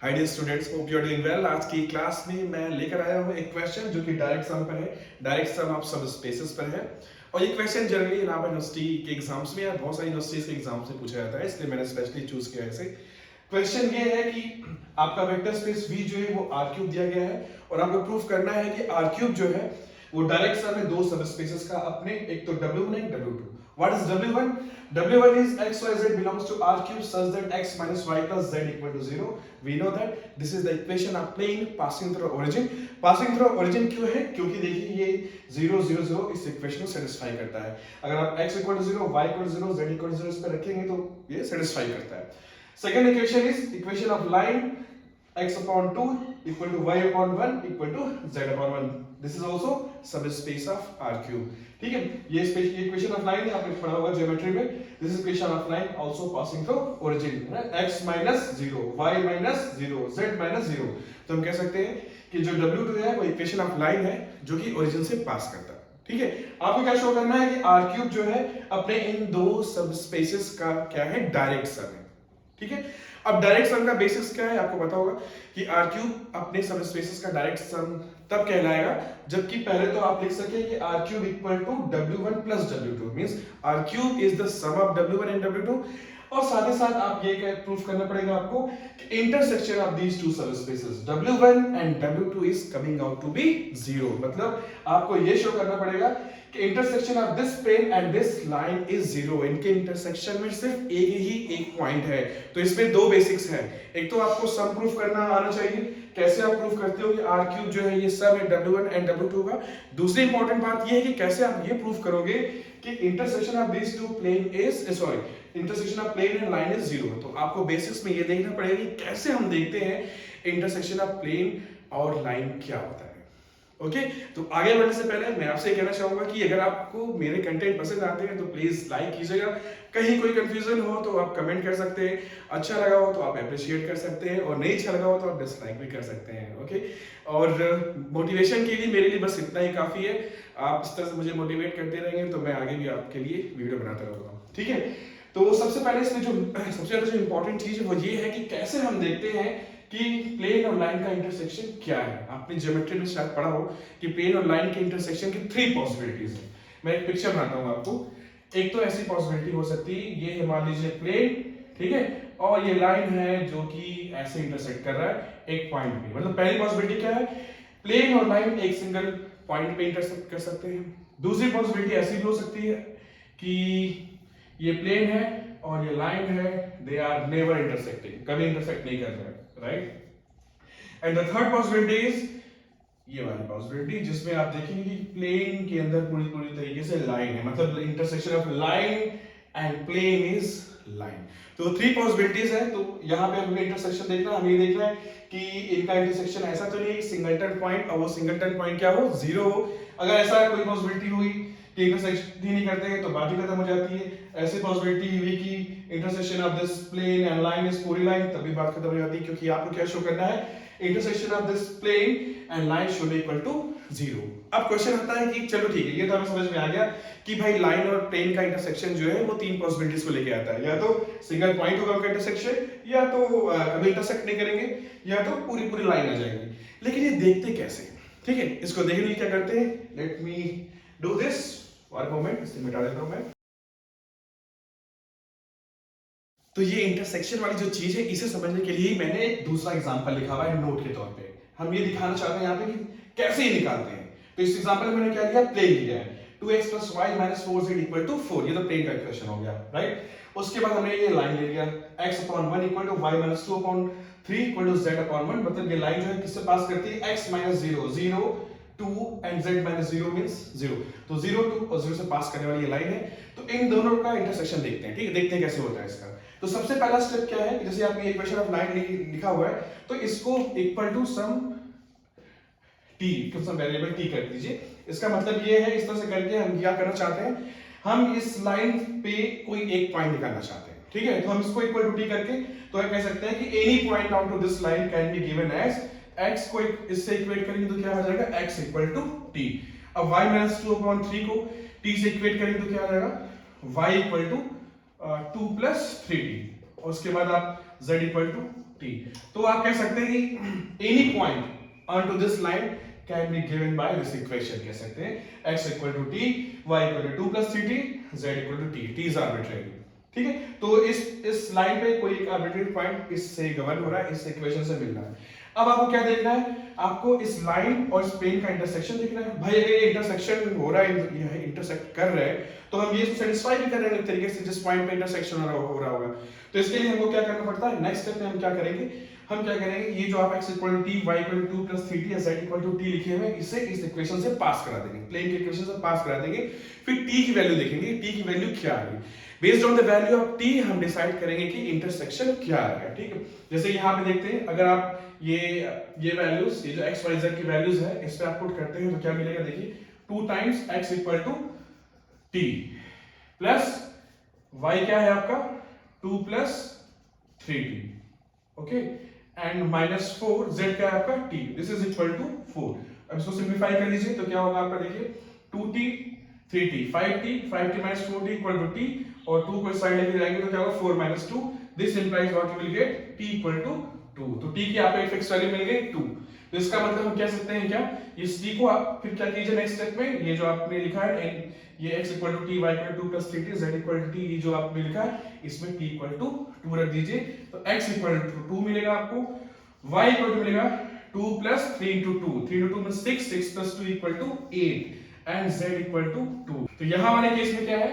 Hi dear students, hope you are doing well. आज की class में मैं लेकर आया हूँ एक क्वेश्चन जो कि डायरेक्ट सम पर है। डायरेक्ट सम ऑफ सब स्पेसेस पर है और ये क्वेश्चन जनरली इलाहाबाद यूनिवर्सिटी के एग्जाम्स में या बहुत सारी यूनिवर्सिटीज के एग्जाम से पूछा जाता है, इसलिए मैंने स्पेशली चूज किया है इसे। क्वेश्चन ये है कि आपका वेक्टर स्पेस V जो है वो R क्यूब दिया गया है और आपको प्रूफ करना है कि R क्यूब जो है वो डायरेक्ट सम है दो सब स्पेसेस का अपने, एक तो W1 एक W2। What is W1? W1 is x, y, z belongs to R cube such that x minus y plus z equal to 0. We know that this is the equation of plane passing through origin. Passing through origin क्यों है? क्योंकि देखिए ये 0 0 0 इस equation को satisfy करता है। अगर आप x equal to 0, y equal to 0, z equal to 0 इस पे रखेंगे तो ये सेटिस्फाई करता है। Second equation is equation of line x upon 2 equal to y upon 1 equal to z upon 1. This is also subspace of R cube. ठीक है, ये इक्वेशन ऑफ लाइन आपने पढ़ा होगा ज्योमेट्री में। This is equation of line also passing through origin, x minus 0, y minus 0, z minus 0। तो हम कह सकते हैं कि जो W2 है वो इक्वेशन ऑफ लाइन है जो कि ओरिजिन से पास करता है। ठीक है, आपको क्या शो करना है कि R क्यूब जो है अपने इन दो सब स्पेसेस का क्या है, डायरेक्ट सम है। ठीक है, अब डायरेक्ट सम का बेसिस क्या है आपको पता होगा कि R क्यूब अपने सब स्पेसेस का डायरेक्ट सम तब कहलाएगा जबकि पहले तो आप लिख सके कि R cube equal to W1 plus W2 means R cube is the sum of W1 and W2। और साथ ही साथ आप ये क्या प्रूफ करना पड़ेगा आपको कि इंटरसेक्शन ऑफ दीस टू सब स्पेसेस W1 and W2 is coming out to be 0। मतलब आपको ये शो करना पड़ेगा कि intersection of this plane and this line is 0। इनके इंटरसेक्शन में सिर्फ एक पॉइंट है। तो इसमें दो बेसिक्स हैं। एक तो आपको सम प्रूफ करना आना चाहिए। कैसे आप प्रूफ करते हो कि R क्यूब जो है ये सम है W1 एंड W2 का। दूसरी इंपॉर्टेंट बात ये है कि कैसे आप ये प्रूफ करोगे कि intersection of this two plane is intersection of plane and line is 0। तो आपको बेसिक्स में ये देखना पड़ेगा कि कैसे हम देखते हैं इंटरसेक्शन ऑफ प्लेन और लाइन क्या होता है। ओके, तो आगे बढ़ने से पहले मैं आपसे कहना चाहूंगा कि अगर आपको मेरे कंटेंट पसंद आते हैं तो प्लीज लाइक कीजिएगा। कहीं कोई कंफ्यूजन हो तो आप कमेंट कर सकते हैं, अच्छा लगा हो तो आप अप्रिशिएट कर सकते हैं और नहीं अच्छा लगा हो तो आप डिसलाइक भी कर सकते हैं। ओके, और मोटिवेशन के लिए मेरे लिए बस इतना ही काफी है। आप इस तरह से मुझे मोटिवेट करते रहेंगे तो मैं आगे भी आपके लिए वीडियो बनाता रहूंगा। ठीक है, तो सबसे पहले इसमें जो सबसे ज्यादा जो इंपॉर्टेंट चीज है वो ये है कि कैसे हम देखते हैं कि प्लेन और लाइन का इंटरसेक्शन क्या है। आपने ज्योमेट्री में शायद पढ़ा हो कि प्लेन और लाइन के इंटरसेक्शन की 3 पॉसिबिलिटीज है। मैं एक पिक्चर बनाता हूं आपको। एक तो ऐसी पॉसिबिलिटी हो सकती है, ये मान लीजिए प्लेन, ठीक है, और ये लाइन है जो कि ऐसे इंटरसेक्ट कर रहा है एक पॉइंट पे। मतलब पहली पॉसिबिलिटी क्या है, प्लेन और लाइन एक सिंगल पॉइंट पे इंटरसेक्ट कर सकते हैं। दूसरी पॉसिबिलिटी ऐसी भी हो सकती है कि ये प्लेन है और ये लाइन है, दे आर नेवर इंटरसेक्टिंग, कभी इंटरसेक्ट नहीं कर रहे, right. And the third possibility is ये वाली पॉसिबिलिटी जिसमें आप देखेंगे कि प्लेन के अंदर पूरी पूरी तरीके से लाइन है, मतलब intersection of line and plane is line. तो 3 पॉसिबिलिटीज है। तो यहाँ पे हमें इंटरसेक्शन देखना, हमें ये देखना है कि इनका इंटरसेक्शन ऐसा तो नहीं सिंगलटन पॉइंट और वो सिंगलटन पॉइंट क्या हो, 0 हो। अगर ऐसा कोई पॉसिबिलिटी हुई कि इंटरसेक्शन ही नहीं करते तो बात ही खत्म हो जाती है। ऐसी पॉसिबिलिटी हुई कि intersection of this plane and line is पूरी लाइन, तभी बात खत्म हो जाती है, क्योंकि आपको क्या शो करना है, intersection of this plane and line should equal to 0। अब क्वेश्चन आता है कि चलो ठीक है, ये तो हमें समझ में आ गया कि भाई लाइन और प्लेन का इंटरसेक्शन जो है वो 3 पॉसिबिलिटीज को लेके आता है। या तो सिंगल पॉइंट होगा उनका इंटरसेक्शन, या तो कभी इंटरसेक्ट नहीं करेंगे, या तो पूरी पूरी लाइन आ जाएगी। लेकिन ये देखते कैसे, ठीक है, इसको देखने के लिए क्या करते हैं, let me do this for moment, इसे मिटा देता हूं मैं। तो ये इंटरसेक्शन वाली जो चीज है इसे समझने के लिए मैंने एक दूसरा एग्जांपल लिखा हुआ है नोट के तौर पे। हम ये दिखाना चाहते हैं यहाँ पे कि कैसे ये निकालते हैं। तो इस एग्जांपल में मैंने क्या लिया, प्लेन लिया है 2x + y - 4z = 4। ये तो प्लेन का इक्वेशन हो गया, राइट। उसके बाद हमने ये लाइन ले लिया x upon 1 = y - 2 upon 3 = z upon 1। मतलब ये लाइन जो है किससे पास करती है, x - 0 0 2 and z - 0 means 0। तो 0 2 और 0 से पास करने वाली ये लाइन है। तो इन दोनों का इंटरसेक्शन देखते हैं, ठीक है, देखते हैं कैसे होता है इसका। तो सबसे पहला स्टेप क्या है, जैसे आपने इक्वेशन ऑफ लाइन लिखा हुआ है तो इसको equal to some t, some variable t कर दीजिए। इसका मतलब ये है, इस तरह से करके हम क्या करना चाहते हैं, हम इस लाइन पे कोई एक पॉइंट निकालना चाहते हैं, ठीक है। तो हम इसको इक्वल टू t करके तो हम कह सकते हैं कि any point on to this line can be given as x को इससे इक्वेट करेंगे तो क्या हो जाएगा, x = t। अब y - 2 upon 3 को t से इक्वेट करेंगे तो क्या आ जाएगा, y = 2 + 3t। और उसके बाद आप z = t। तो आप कह सकते हैं कि any point on to this line can be given by this equation. कह सकते हैं x equal to t, y equal to 2 plus 3t, z equal to t। t is arbitrary, ठीक है। तो इस लाइन पे कोई एक आर्बिट्रेरी पॉइंट इससे गवर्न हो रहा है, इस इक्वेशन से मिल रहा है। अब आपको क्या देखना है, आपको इस लाइन और इस प्लेन का इंटरसेक्शन देखना है। भाई अगर ये इंटरसेक्शन हो रहा है, ये इंटरसेक्ट कर रहे हैं, तो हम ये सेटिस्फाई भी कर रहे हैं एक तरीके से जिस पॉइंट पे इंटरसेक्शन हो रहा होगा। तो इसके लिए हमको क्या करना पड़ता है, नेक्स्ट स्टेप में हम क्या करेंगे, ये जो आप x equal to t, y equal to 2 plus 3t या z इक्वल टू t लिखे हुए हैं, इसे इस इक्वेशन से पास करा देंगे, प्लेन के इक्वेशन से पास करा देंगे। फिर t की वैल्यू देखेंगे, t की वैल्यू क्या आ रही है। Based on the value of t हम डिसाइड करेंगे कि इंटरसेक्शन क्या आ रहा है, ठीक है। जैसे यहाँ पे देखते हैं, अगर आप ये वैल्यूज, ये जो x y z की वैल्यूज है, इस पे आप पुट करते हैं तो क्या मिलेगा, देखिए 2 times x equal to t plus y क्या है आपका 2 plus 3t, okay, and minus 4 z क्या है आपका t, this is equal to 4। अब इसको सिंप्लीफाई कर लीजिए तो क्या होगा आपका, देखिए 2t 3t 5t minus 4t equal to t, और 2 को इस साइड लेके जाएंगे तो क्या होगा 4 minus 2, this implies what you will get t equal to 2। तो t की आपको एक फिक्स वैल्यू मिल गई 2। तो इसका मतलब हम कह सकते हैं क्या, इस t को आप फिर क्या कीजिए नेक्स्ट स्टेप में, ये जो आपने लिखा है ये x equal to t, y equal to 2 plus 3t, z equal to t, ये जो आपने लिखा है इसमें t इक्वल टू 2 रख दीजिए। तो x इक्वल टू 2 मिलेगा आपको, y इक्वल टू मिलेगा 2 प्लस 3 इंटू 2, 3 इंटू 2 में 6, 6 plus 2 equal to 8, and z equal to 2। तो यहाँ वाले केस में क्या है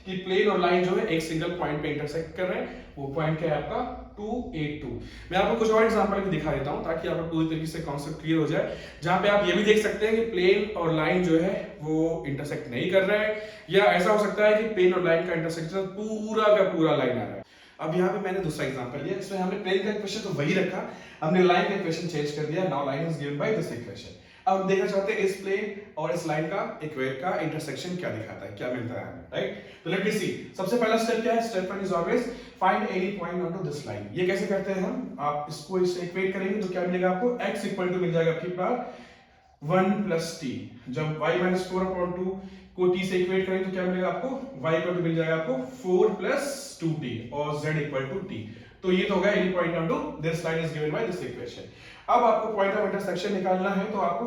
कि प्लेन और लाइन जो है एक सिंगल पॉइंट पे इंटरसेक्ट कर रहे हैं, वो पॉइंट क्या है आपका 282। मैं आपको कुछ और एग्जांपल भी दिखा देता हूं ताकि आपको पूरी तरीके से कॉन्सेप्ट क्लियर हो जाए, जहां पे आप ये भी देख सकते हैं कि प्लेन और लाइन जो है वो इंटरसेक्ट नहीं कर रहे हैं, या ऐसा हो सकता है कि प्लेन और लाइन का इंटरसेक्शन पूरा का पूरा लाइन आ रहा है। अब यहाँ पे मैंने दूसरा एग्जांपल लिया, इसमें हमने प्लेन का इक्वेशन तो वही रखा, हमने लाइन का इक्वेशन चेंज कर दिया। Now line is given by this equation. अब हम देखना चाहते हैं इस प्लेन और इस लाइन का इक्वेट का इंटरसेक्शन क्या दिखाता है, क्या मिलता है हमें, राइट। तो लेट अस सी, सबसे पहला स्टेप क्या है, step 1 is always find any point on to this line. ये कैसे करते हैं हम, आप इसको इससे इक्वेट करेंगे तो क्या मिलेगा आपको, x इक्वल टू मिल जाएगा आपके पास 1 प्लस t। जब y माइनस 4/2 को t से इक्वेट करेंगे तो क्या मिलेगा आपको, y इक्वल टू मिल जाएगा आपको 4 प्लस 2t और z इक्वल टू t। तो ये तो होगा any point on to this line is given by this equation. अब आपको पॉइंट ऑफ इंटरसेक्शन निकालना है, तो आपको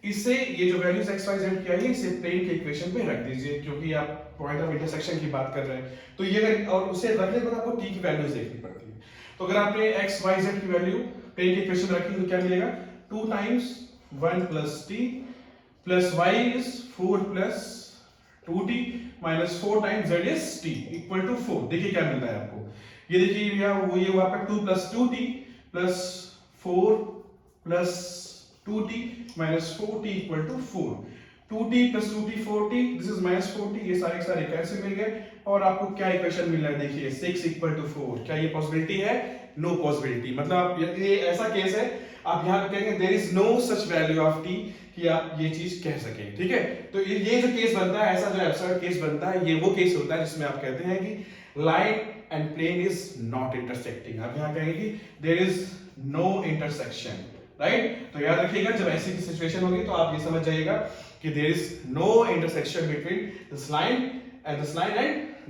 इसे ये जो वैल्यूज x y z की आई है इसे प्लेन के इक्वेशन पे रख दीजिए, क्योंकि आप पॉइंट ऑफ इंटरसेक्शन की बात कर रहे हैं। तो ये और उसे रखने के बाद आपको t की वैल्यूज देखनी पड़ती है। तो अगर आपने x y z की वैल्यू प्लेन के इक्वेशन में रखी तो क्या मिलेगा, 2 times 1 plus t plus y is 4 plus 2t minus 4 times z is t equal to 4। देखिए क्या मिलता है आपको, ये देखिए ये हुआ आपका 2 plus 2t plus 4 plus 2t minus 4t equal to 4। 2t plus 2t 4t, this is minus 4t, ये सारे कैंसिल मिल गए, और आपको क्या इक्वेशन मिल रहा है, देखिए 6 इक्वल टू 4। क्या ये पॉसिबिलिटी है, नो पॉसिबिलिटी। मतलब ये ऐसा केस है, आप यहाँ पे कहेंगे there is no such value of t कि आप ये चीज कह सकें, ठीक है। तो ये जो केस बनता है, ऐसा जो एब्सर्ड केस बनता है, ये वो केस होता है जिसमें आप कहते हैं कि line and plane is not intersecting. आप यहाँ कहेंगे कि there is no intersection, right. तो याद रखिएगा, जब ऐसी सिचुएशन होगी तो आप ये समझ जाइएगा कि there is no intersection between this line and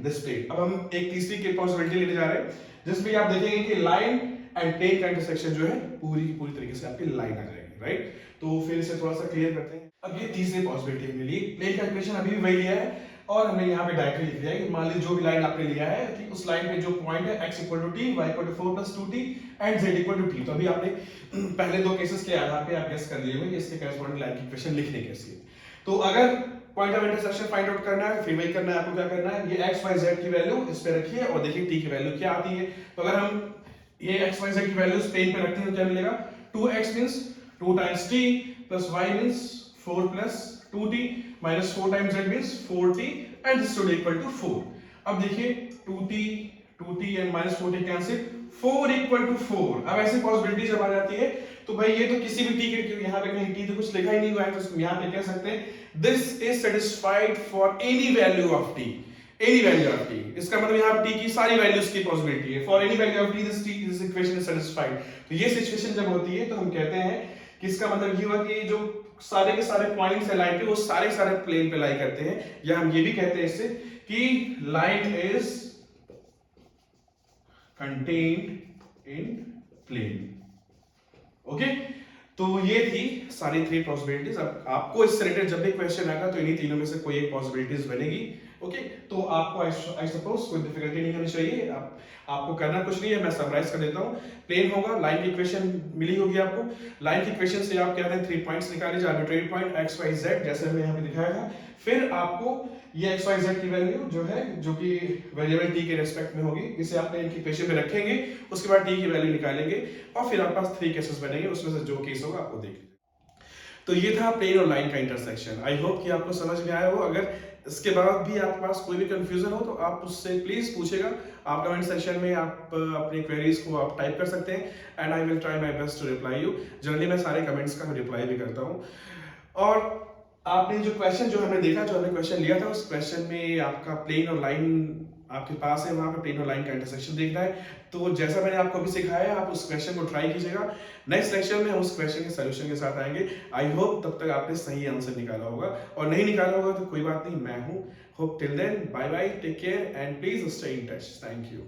this plane. अब हम एक तीसरी की पॉसिबिलिटी लेने जा रहे हैं, जिसमें आप देखेंगे कि लाइन एंड प्लेन का इंटरसेक्शन जो है पूरी की पूरी तरीके से आपकी लाइन आ जाएगी, राइट। तो फिर इसे थोड़ा सा क्लियर करते हैं। अब ये तीसरी पॉसिबिलिटी मिली, प्लेन का इक्वेशन अभी भी वही लिया है, और हमने यहाँ पे डायरेक्टली लिख दिया है कि मान लीजिए जो भी लाइन आपने लिया है कि उस लाइन पे जो पॉइंट है x equal to t, y equal to 4 plus 2t and z equal to t। तो अभी आपने पहले दो केसेस के आधार पे आप गेस कर लिए होंगे इसके करेस्पॉन्डिंग लाइन की इक्वेशन लिखने कैसे। तो अगर point of intersection find out करना है, फिर वही करना है, आपको क्या करना है, ये x y z की वैल्यू इस पे रखिए और देखिए t की वैल्यू क्या आती है। तो अगर हम ये x y z की वैल्यूज प्लेन पे रखते हैं तो क्या मिलेगा, 2x means 2 times t plus y means 4 plus 2t minus 4 times z means 4t and this should equal to 4। अब देखिए 2t and minus 4t cancel, 4 equal to 4। अब ऐसी पॉसिबिलिटी जब आ जाती है तो भाई ये तो किसी भी t के, यहाँ पे कहीं t तो कुछ लिखा ही नहीं हुआ है, तो यहाँ पे कह सकते हैं this is satisfied for any value of t, any value of t। इसका मतलब यहाँ t की सारी वैल्यूज की पॉसिबिलिटी है, for any value of t this equation is satisfied. तो ये सिचुएशन जब होती है तो हम कहते हैं कि इसका मतलब ये हुआ कि जो सारे के सारे पॉइंट्स है लाइन पे वो सारे प्लेन पे लाई करते हैं, या हम ये भी कहते हैं इससे कि line is contained in plane. Okay, तो ये थी सारी 3 पॉसिबिलिटीज। अब आपको इससे रिलेटेड जब भी क्वेश्चन आएगा तो इन्हीं तीनों में से कोई एक पॉसिबिलिटीज बनेगी। ओके, तो आपको आई सपोज कोई डिफिकल्टी नहीं होनी चाहिए। आपको करना कुछ नहीं है, मैं समराइज कर देता हूँ। प्लेन होगा, लाइन की इक्वेशन मिली होगी आपको। लाइन की इक्वेशन से आप क्या करें, 3 पॉइंट्स निकाल लीजिए, arbitrary point x y z, जैसे हमने यहाँ पे दिखाया था। फिर आपको ये एक्स वाई जेड की वैल्यू जो है, जो कि वेरिएबल टी के रेस्पेक्ट में होगी, इसे आप प्लेन की इक्वेशन में रखेंगे। उसके बाद टी की वैल्यू निकालेंगे और फिर आपके पास 3 केसेस बनेंगे, उसमें से जो केस होगा आपको देख लीजिए। तो ये था प्लेन और लाइन का इंटरसेक्शन। आई होप कि आपको समझ में आया हो। अगर इसके बाद भी आपके पास कोई भी कंफ्यूजन हो तो आप उससे प्लीज पूछेगा। आप कमेंट सेक्शन में आप अपनी क्वेरीज को आप टाइप कर सकते हैं and I will try my best to reply you. Generally मैं सारे कमेंट्स का रिप्लाई भी करता हूँ। और आपने जो क्वेश्चन जो हमने देखा, जो हमने क्वेश्चन लिया था, उस क्वेश्चन में आपका प्लेन और लाइन आपके पास है, वहां पे प्लेन और लाइन का इंटरसेक्शन देखना है। तो जैसा मैंने आपको अभी सिखाया है, आप उस क्वेश्चन को ट्राई कीजिएगा। नेक्स्ट लेक्चर में हम उस क्वेश्चन के सोल्यूशन के साथ आएंगे। आई होप तब तक आपने सही आंसर निकाला होगा, और नहीं निकाला होगा तो कोई बात नहीं, मैं हूं। Hope till then, bye bye, take care and please stay in touch. Thank you.